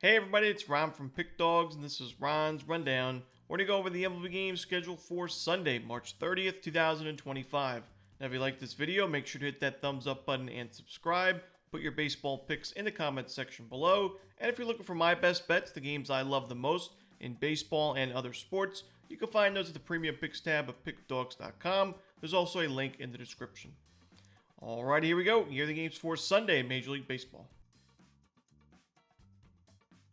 Hey everybody, it's Ron from Pick Dawgz, and this is Ron's Rundown. We're going to go over the MLB games scheduled for Sunday, March 30th, 2025. Now, if you like this video, make sure to hit that thumbs up button and subscribe. Put your baseball picks in the comments section below. And if you're looking for my best bets, the games I love the most in baseball and other sports, you can find those at the Premium Picks tab of pickdawgz.com. There's also a link in the description. Alright, here we go. Here are the games for Sunday in Major League Baseball.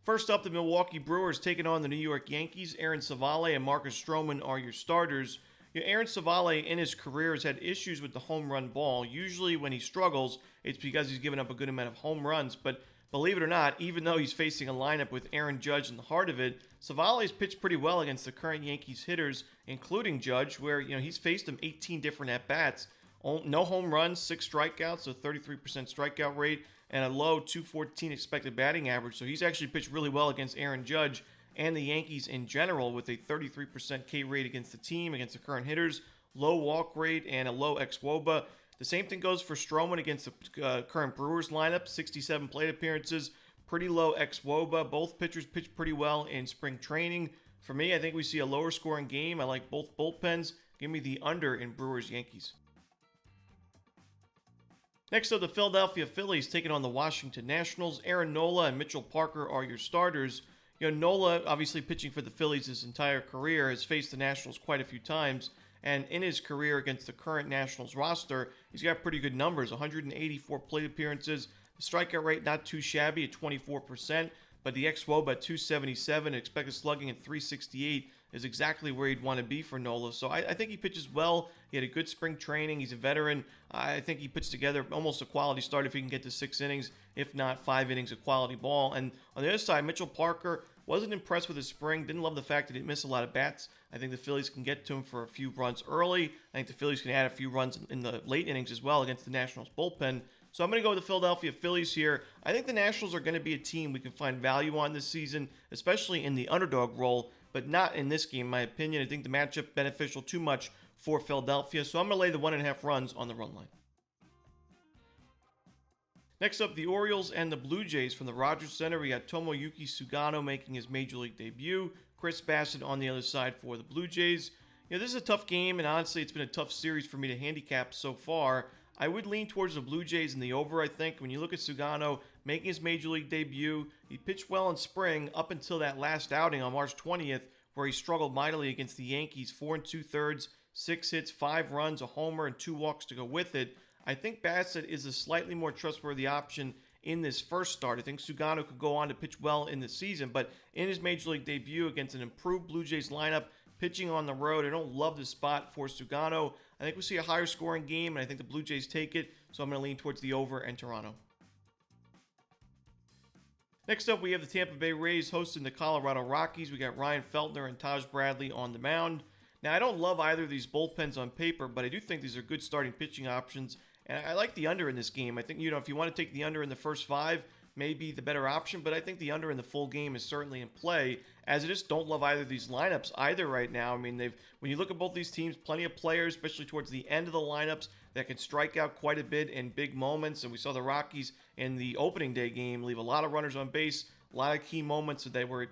First up, the Milwaukee Brewers taking on the New York Yankees. Aaron Civale and Marcus Stroman are your starters. Aaron Civale in his career has had issues with the home run ball. Usually when he struggles, it's because he's given up a good amount of home runs. But believe it or not, even though he's facing a lineup with Aaron Judge in the heart of it, Civale's pitched pretty well against the current Yankees hitters, including Judge, where he's faced him 18 different at-bats. No home runs, 6 strikeouts, so 33% strikeout rate, and a low 214 expected batting average. So he's actually pitched really well against Aaron Judge and the Yankees in general, with a 33% K rate against the team, against the current hitters, low walk rate, and a low xWOBA. The same thing goes for Stroman against the current Brewers lineup, 67 plate appearances, pretty low xWOBA. Both pitchers pitched pretty well in spring training. For me, I think we see a lower scoring game. I like both bullpens. Give me the under in Brewers-Yankees. Next up, the Philadelphia Phillies taking on the Washington Nationals. Aaron Nola and Mitchell Parker are your starters. Nola, obviously pitching for the Phillies his entire career, has faced the Nationals quite a few times. And in his career against the current Nationals roster, he's got pretty good numbers. 184 plate appearances. The strikeout rate not too shabby at 24%. But the xWOBA at 277, expected slugging at 368 is exactly where he'd want to be for Nola. So I think he pitches well. He had a good spring training. He's a veteran. I think he puts together almost a quality start if he can get to 6 innings, if not 5 innings of quality ball. And on the other side, Mitchell Parker wasn't impressed with his spring. Didn't love the fact that he missed a lot of bats. I think the Phillies can get to him for a few runs early. I think the Phillies can add a few runs in the late innings as well against the Nationals bullpen. So I'm going to go with the Philadelphia Phillies here. I think the Nationals are going to be a team we can find value on this season, especially in the underdog role, but not in this game, in my opinion. I think the matchup beneficial too much for Philadelphia, so I'm going to lay the 1.5 runs on the run line. Next up, the Orioles and the Blue Jays from the Rogers Center. We got Tomoyuki Sugano making his Major League debut. Chris Bassett on the other side for the Blue Jays. This is a tough game, and honestly, it's been a tough series for me to handicap so far. I would lean towards the Blue Jays in the over, I think. When you look at Sugano making his Major League debut, he pitched well in spring up until that last outing on March 20th, where he struggled mightily against the Yankees. 4 2/3, 6 hits, 5 runs, a homer, and 2 walks to go with it. I think Bassett is a slightly more trustworthy option in this first start. I think Sugano could go on to pitch well in the season, but in his Major League debut against an improved Blue Jays lineup, pitching on the road, I don't love the spot for Sugano. I think we see a higher scoring game, and I think the Blue Jays take it, so I'm going to lean towards the over and Toronto. Next up, we have the Tampa Bay Rays hosting the Colorado Rockies. We got Ryan Feltner and Taj Bradley on the mound. Now, I don't love either of these bullpens on paper, but I do think these are good starting pitching options, and I like the under in this game. I think, if you want to take the under in the first 5, maybe the better option, but I think the under in the full game is certainly in play, as I just don't love either of these lineups either right now. I mean, when you look at both these teams, plenty of players, especially towards the end of the lineups, that can strike out quite a bit in big moments, and we saw the Rockies in the opening day game leave a lot of runners on base, a lot of key moments that they were,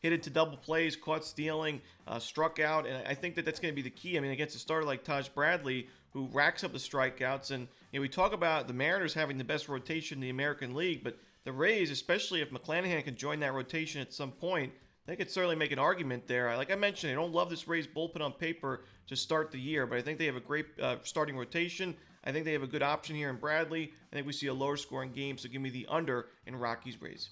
hit into double plays, caught stealing, struck out, and I think that that's going to be the key. I mean, against a starter like Taj Bradley, who racks up the strikeouts, and we talk about the Mariners having the best rotation in the American League, but the Rays, especially if McClanahan can join that rotation at some point, they could certainly make an argument there. Like I mentioned, I don't love this Rays bullpen on paper to start the year, but I think they have a great starting rotation. I think they have a good option here in Bradley. I think we see a lower scoring game, so give me the under in Rockies-Rays.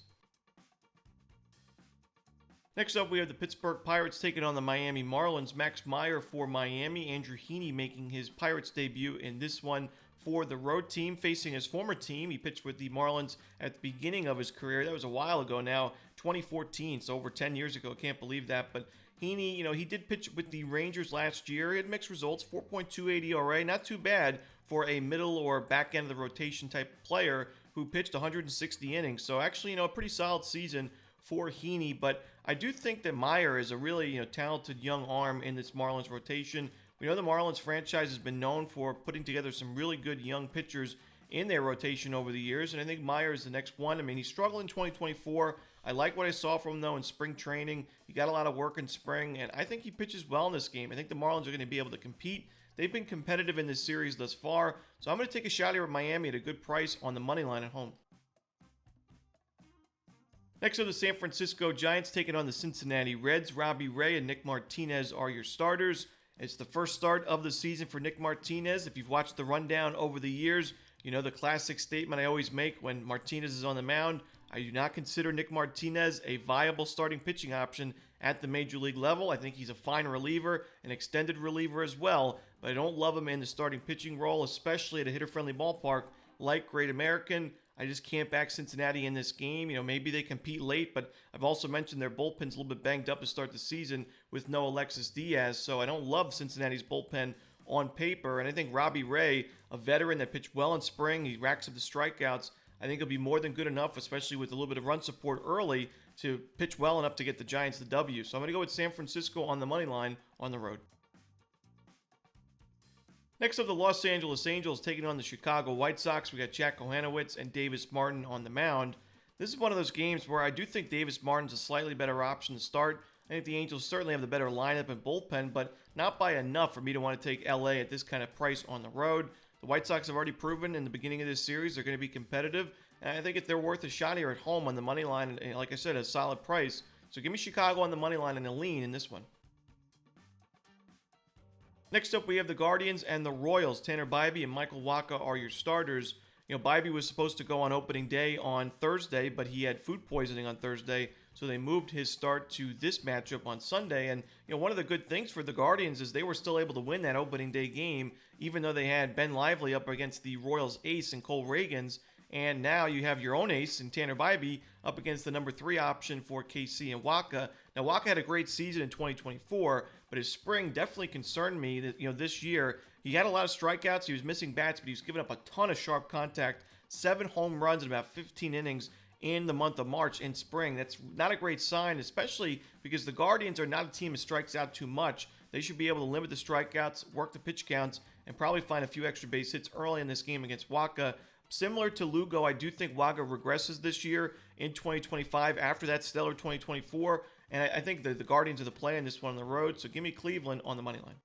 Next up, we have the Pittsburgh Pirates taking on the Miami Marlins. Max Meyer for Miami. Andrew Heaney making his Pirates debut in this one for the road team, facing his former team. He pitched with the Marlins at the beginning of his career. That was a while ago now, 2014, so over 10 years ago. Can't believe that. But Heaney, he did pitch with the Rangers last year. He had mixed results, 4.28 ERA. Not too bad for a middle or back end of the rotation type player who pitched 160 innings. So actually, a pretty solid season for Heaney, but I do think that Meyer is a really talented young arm in this Marlins rotation. We know the Marlins franchise has been known for putting together some really good young pitchers in their rotation over the years, and I think Meyer is the next one. I mean, he struggled in 2024. I like what I saw from him, though, in spring training. He got a lot of work in spring, and I think he pitches well in this game. I think the Marlins are going to be able to compete. They've been competitive in this series thus far, so I'm going to take a shot here at Miami at a good price on the money line at home. Next up, the San Francisco Giants taking on the Cincinnati Reds. Robbie Ray and Nick Martinez are your starters. It's the first start of the season for Nick Martinez. If you've watched the rundown over the years, you know the classic statement I always make when Martinez is on the mound. I do not consider Nick Martinez a viable starting pitching option at the major league level. I think he's a fine reliever, an extended reliever as well, but I don't love him in the starting pitching role, especially at a hitter-friendly ballpark like Great American. I just can't back Cincinnati in this game. You know, maybe they compete late, but I've also mentioned their bullpen's a little bit banged up to start the season with no Alexis Diaz, so I don't love Cincinnati's bullpen on paper. And I think Robbie Ray, a veteran that pitched well in spring, he racks up the strikeouts. I think he'll be more than good enough, especially with a little bit of run support early, to pitch well enough to get the Giants the W. So I'm going to go with San Francisco on the money line on the road. Next up, the Los Angeles Angels taking on the Chicago White Sox. We got Jack Kohanowitz and Davis Martin on the mound. This is one of those games where I do think Davis Martin's a slightly better option to start. I think the Angels certainly have the better lineup and bullpen, but not by enough for me to want to take LA at this kind of price on the road. The White Sox have already proven in the beginning of this series they're going to be competitive, and I think if they're worth a shot here at home on the money line, and like I said, a solid price. So give me Chicago on the money line and a lean in this one. Next up, we have the Guardians and the Royals. Tanner Bybee and Michael Wacha are your starters. You know, Bybee was supposed to go on opening day on Thursday, but he had food poisoning on Thursday, so they moved his start to this matchup on Sunday. And, you know, one of the good things for the Guardians is they were still able to win that opening day game, even though they had Ben Lively up against the Royals ace and Cole Reagans. And now you have your own ace in Tanner Bybee up against the number 3 option for KC and Wacha. Now, Wacha had a great season in 2024, but his spring definitely concerned me that, you know, this year he had a lot of strikeouts. He was missing bats, but he was giving up a ton of sharp contact, 7 home runs in about 15 innings in the month of March in spring. That's not a great sign, especially because the Guardians are not a team that strikes out too much. They should be able to limit the strikeouts, work the pitch counts, and probably find a few extra base hits early in this game against Wacha. Similar to Lugo, I do think Wacha regresses this year in 2025 after that stellar 2024, and I think the Guardians are the play in this one on the road, so give me Cleveland on the money line.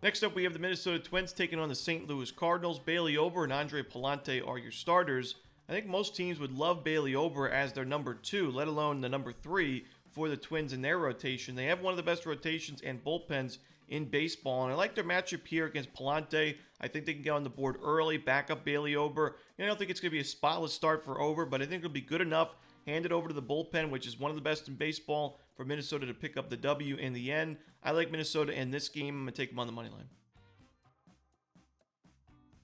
Next up, we have the Minnesota Twins taking on the St. Louis Cardinals. Bailey Ober and Andre Pallante are your starters. I think most teams would love Bailey Ober as their number 2, let alone the number 3 for the Twins in their rotation. They have one of the best rotations and bullpens in baseball, and I like their matchup here against Pallante. I think they can get on the board early, back up Bailey Ober. I don't think it's going to be a spotless start for Ober, but I think it'll be good enough, hand it over to the bullpen, which is one of the best in baseball, for Minnesota to pick up the W in the end. I like Minnesota in this game. I'm going to take them on the money line.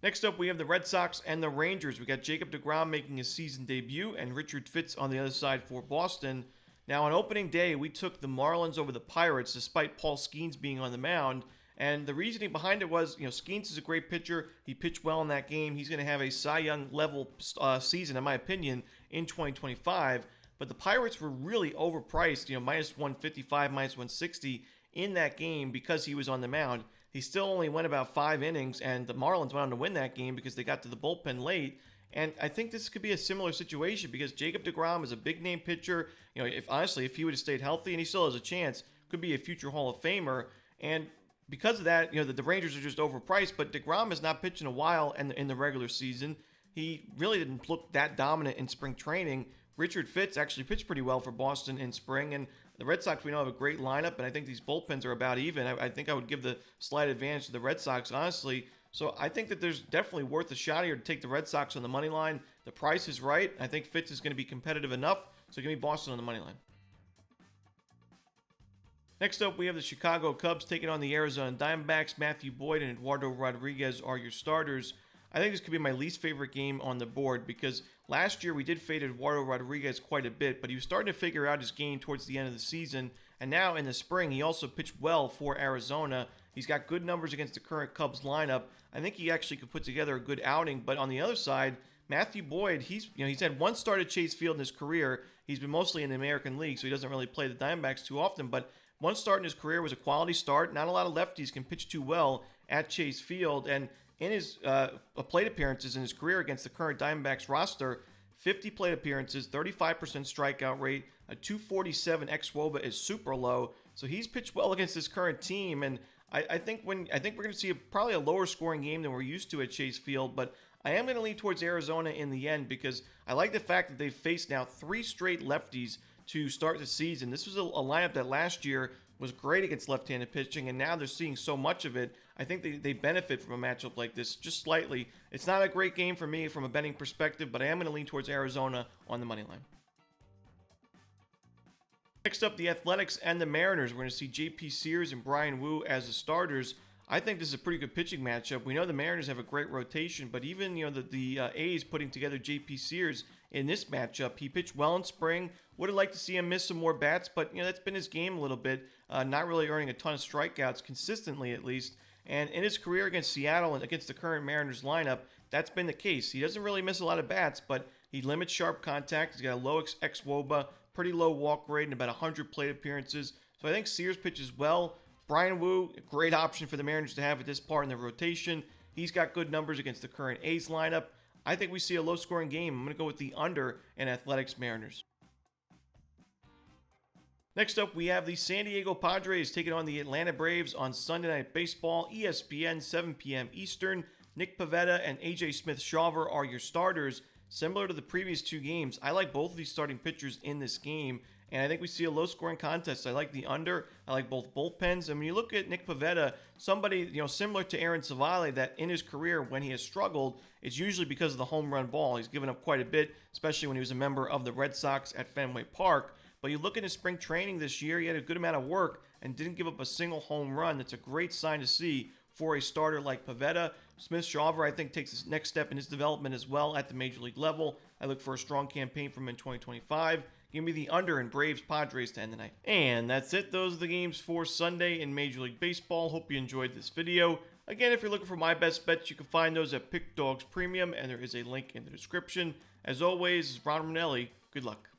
Next up, we have the Red Sox and the Rangers. We got Jacob deGrom making his season debut and Richard Fitts on the other side for Boston. Now, on opening day, we took the Marlins over the Pirates despite Paul Skeens being on the mound. And the reasoning behind it was, you know, Skeens is a great pitcher. He pitched well in that game. He's going to have a Cy Young level season, in my opinion, in 2025. But the Pirates were really overpriced, you know, minus 155, minus 160 in that game because he was on the mound. He still only went about 5 innings, and the Marlins went on to win that game because they got to the bullpen late. And I think this could be a similar situation because Jacob deGrom is a big-name pitcher. You know, if he would have stayed healthy, and he still has a chance, could be a future Hall of Famer. And because of that, you know, the Rangers are just overpriced. But deGrom has not pitched in a while in the regular season. He really didn't look that dominant in spring training. Richard Fitts actually pitched pretty well for Boston in spring, and the Red Sox, we know, have a great lineup, and I think these bullpens are about even. I think I would give the slight advantage to the Red Sox, honestly. So I think that there's definitely worth a shot here to take the Red Sox on the money line. The price is right. I think Fitts is going to be competitive enough, so give me Boston on the money line. Next up, we have the Chicago Cubs taking on the Arizona Diamondbacks. Matthew Boyd and Eduardo Rodriguez are your starters. I think this could be my least favorite game on the board because last year we did fade Eduardo Rodriguez quite a bit, but he was starting to figure out his game towards the end of the season. And now in the spring, he also pitched well for Arizona. He's got good numbers against the current Cubs lineup. I think he actually could put together a good outing. But on the other side, Matthew Boyd, he's had one start at Chase Field in his career. He's been mostly in the American League, so he doesn't really play the Diamondbacks too often. But one start in his career was a quality start. Not a lot of lefties can pitch too well at Chase Field. And in his plate appearances in his career against the current Diamondbacks roster, 50 plate appearances, 35% strikeout rate, a 247 xWOBA is super low. So he's pitched well against his current team, and I think we're going to see probably a lower scoring game than we're used to at Chase Field, but I am going to lean towards Arizona in the end because I like the fact that they've faced now 3 straight lefties to start the season. This was a lineup that last year was great against left-handed pitching, and now they're seeing so much of it. I think they benefit from a matchup like this just slightly. It's not a great game for me from a betting perspective, but I am going to lean towards Arizona on the money line. Next up, the Athletics and the Mariners. We're going to see J.P. Sears and Brian Wu as the starters. I think this is a pretty good pitching matchup. We know the Mariners have a great rotation, but even the A's putting together J.P. Sears in this matchup, he pitched well in spring. Would have liked to see him miss some more bats, but that's been his game a little bit. Not really earning a ton of strikeouts consistently, at least. And in his career against Seattle and against the current Mariners lineup, that's been the case. He doesn't really miss a lot of bats, but he limits sharp contact. He's got a low xWOBA, pretty low walk rate, and about 100 plate appearances. So I think Sears pitches well. Brian Wu, a great option for the Mariners to have at this part in the rotation. He's got good numbers against the current A's lineup. I think we see a low-scoring game. I'm going to go with the under in Athletics Mariners. Next up, we have the San Diego Padres taking on the Atlanta Braves on Sunday Night Baseball, ESPN, 7 p.m. Eastern. Nick Pivetta and A.J. Smith-Shawver are your starters. Similar to the previous 2 games, I like both of these starting pitchers in this game, and I think we see a low-scoring contest. I like the under. I like both bullpens. And when you look at Nick Pivetta, somebody similar to Aaron Savali, that in his career when he has struggled, it's usually because of the home run ball. He's given up quite a bit, especially when he was a member of the Red Sox at Fenway Park. But you look at his spring training this year, he had a good amount of work and didn't give up a single home run. That's a great sign to see for a starter like Pivetta. Smith-Shawver, I think, takes his next step in his development as well at the major league level. I look for a strong campaign from him in 2025. Give me the under in Braves-Padres to end the night. And that's it. Those are the games for Sunday in Major League Baseball. Hope you enjoyed this video. Again, if you're looking for my best bets, you can find those at Pick Dawgz Premium, and there is a link in the description. As always, Romanelli, good luck.